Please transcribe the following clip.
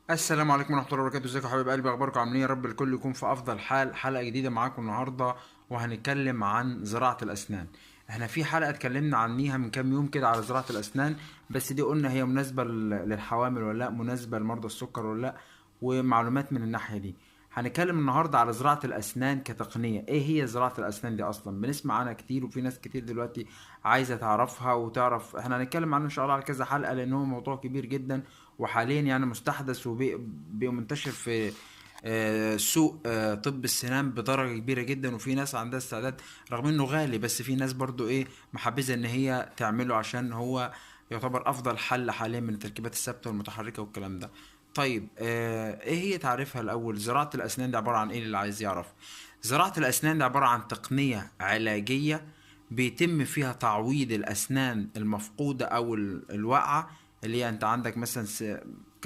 السلام عليكم ورحمة الله وبركاته. ازيكم يا حبايب قلبي؟ اخباركم عاملين ايه؟ يا رب الكل يكون في افضل حال. حلقة جديدة معاكم النهاردة وهنتكلم عن زراعة الاسنان. احنا في حلقة اتكلمنا عنيها من كام يوم كده على زراعة الاسنان، بس دي قلنا هي مناسبة للحوامل ولا لا، مناسبة لمرضى السكر ولا لا، ومعلومات من الناحية دي. هنتكلم النهاردة على زراعة الاسنان كتقنية. ايه هي زراعة الاسنان دي اصلا؟ بنسمع عنها كتير وفي ناس كتير دلوقتي عايزة تعرفها وتعرف. احنا هنتكلم عنه ان شاء الله على كذا حلقة لان هو موضوع كبير جدا، وحاليا يعني مستحدث وبينتشر في سوق طب السنان بدرجة كبيرة جدا. وفي ناس عندها استعداد، رغم انه غالي، بس في ناس برضو ايه محبذة ان هي تعمله عشان هو يعتبر افضل حل حاليا من التركيبات الثابتة والمتحركة والكلام ده. طيب ايه هي تعريفها الاول؟ زراعة الاسنان دي عبارة عن ايه اللي عايز يعرف؟ زراعة الاسنان دي عبارة عن تقنية علاجية بيتم فيها تعويض الاسنان المفقودة او الواقعة، اللي هي انت عندك مثلا